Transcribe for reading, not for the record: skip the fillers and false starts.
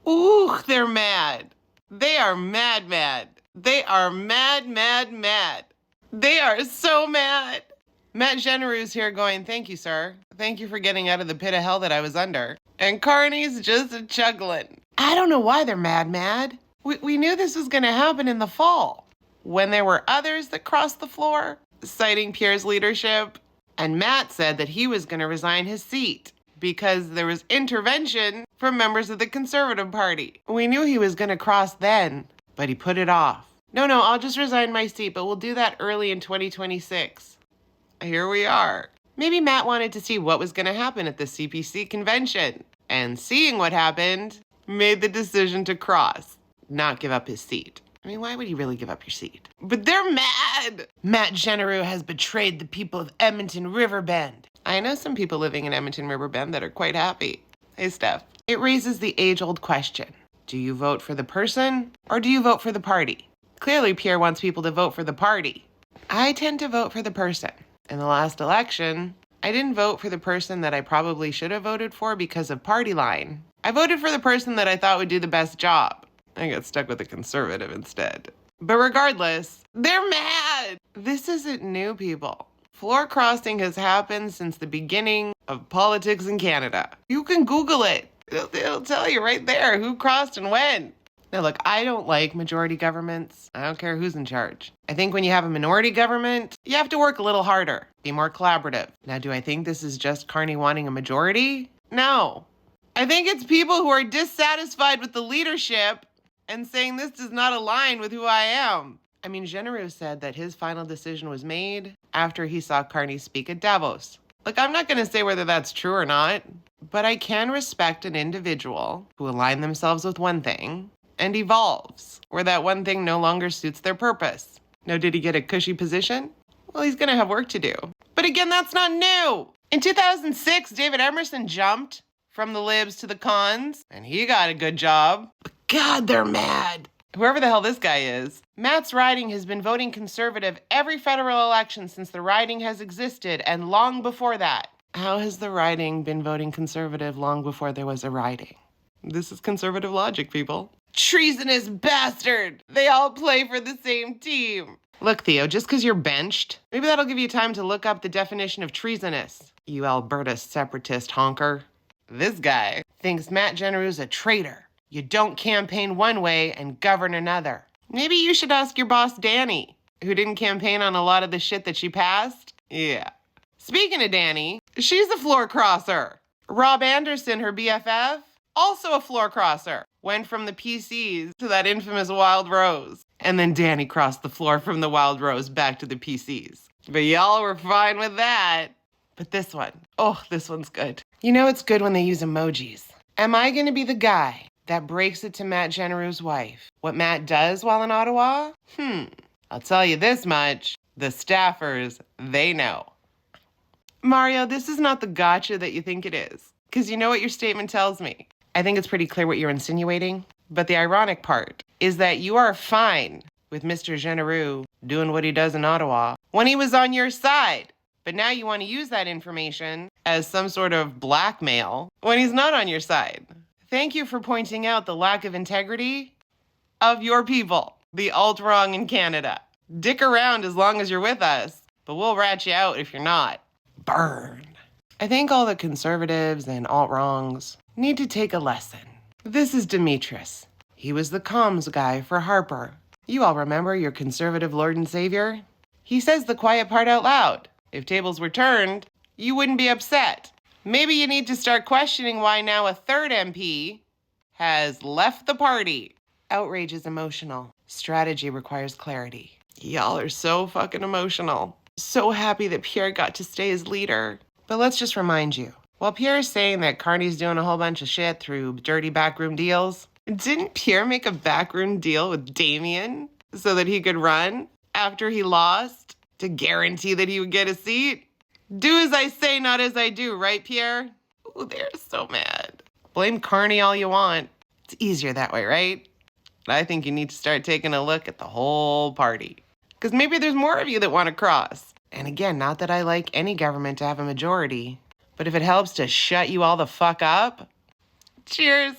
Ooh, they're mad. They are mad, mad. They are mad, mad, mad. They are so mad. Matt Generoo's here going, thank you, sir. Thank you for getting out of the pit of hell that I was under. And Carney's just chuckling. I don't know why they're mad. We knew this was going to happen in the fall, when there were others that crossed the floor, citing Pierre's leadership. And Matt said that he was going to resign his seat because there was intervention from members of the Conservative Party. We knew he was going to cross then, but he put it off. No, I'll just resign my seat, but we'll do that early in 2026. Here we are. Maybe Matt wanted to see what was going to happen at the CPC convention, and seeing what happened, made the decision to cross, not give up his seat. I mean, why would you really give up your seat? But they're mad! Matt Generoo has betrayed the people of Edmonton Riverbend. I know some people living in Edmonton Riverbend that are quite happy. Hey, Steph. It raises the age-old question. Do you vote for the person, or do you vote for the party? Clearly, Pierre wants people to vote for the party. I tend to vote for the person. In the last election, I didn't vote for the person that I probably should have voted for because of party line. I voted for the person that I thought would do the best job. I got stuck with a conservative instead. But regardless, they're mad! This isn't new, people. Floor crossing has happened since the beginning of politics in Canada. You can Google it. It'll tell you right there who crossed and when. Now look, I don't like majority governments. I don't care who's in charge. I think when you have a minority government, you have to work a little harder, be more collaborative. Now, do I think this is just Carney wanting a majority? No. I think it's people who are dissatisfied with the leadership and saying this does not align with who I am. I mean, Generoo said that his final decision was made after he saw Carney speak at Davos. Look, I'm not going to say whether that's true or not, but I can respect an individual who aligns themselves with one thing and evolves, where that one thing no longer suits their purpose. Now, did he get a cushy position? Well, he's going to have work to do. But again, that's not new. In 2006, David Emerson jumped from the libs to the cons, and he got a good job. But God, they're mad. Whoever the hell this guy is. Matt's riding has been voting conservative every federal election since the riding has existed, and long before that. How has the riding been voting conservative long before there was a riding? This is conservative logic, people. Treasonous bastard! They all play for the same team. Look, Theo, just because you're benched, maybe that'll give you time to look up the definition of treasonous. You Alberta separatist honker. This guy thinks Matt Generoo's a traitor. You don't campaign one way and govern another. Maybe you should ask your boss, Danny, who didn't campaign on a lot of the shit that she passed. Yeah. Speaking of Danny, she's a floor crosser. Rob Anderson, her BFF, also a floor crosser. Went from the PCs to that infamous Wild Rose. And then Danny crossed the floor from the Wild Rose back to the PCs. But y'all were fine with that. But this one, this one's good. You know it's good when they use emojis. Am I going to be the guy that breaks it to Matt Generoo's wife what Matt does while in Ottawa? I'll tell you this much. The staffers, they know. Mario, this is not the gotcha that you think it is. Because you know what your statement tells me. I think it's pretty clear what you're insinuating. But the ironic part is that you are fine with Mr. Generoo doing what he does in Ottawa when he was on your side. But now you want to use that information as some sort of blackmail when he's not on your side. Thank you for pointing out the lack of integrity of your people, the alt-wrong in Canada. Dick around as long as you're with us, but we'll rat you out if you're not. Burn. I think all the conservatives and alt-wrongs need to take a lesson. This is Demetrius. He was the comms guy for Harper. You all remember your conservative Lord and Savior? He says the quiet part out loud. If tables were turned, you wouldn't be upset. Maybe you need to start questioning why now a third MP has left the party. Outrage is emotional. Strategy requires clarity. Y'all are so fucking emotional. So happy that Pierre got to stay as leader. But let's just remind you, while Pierre is saying that Carney's doing a whole bunch of shit through dirty backroom deals, didn't Pierre make a backroom deal with Damien so that he could run after he lost to guarantee that he would get a seat? Do as I say, not as I do, right, Pierre? Ooh, they're so mad. Blame Carney all you want. It's easier that way, right? But I think you need to start taking a look at the whole party. Because maybe there's more of you that want to cross. And again, not that I like any government to have a majority, but if it helps to shut you all the fuck up, cheers.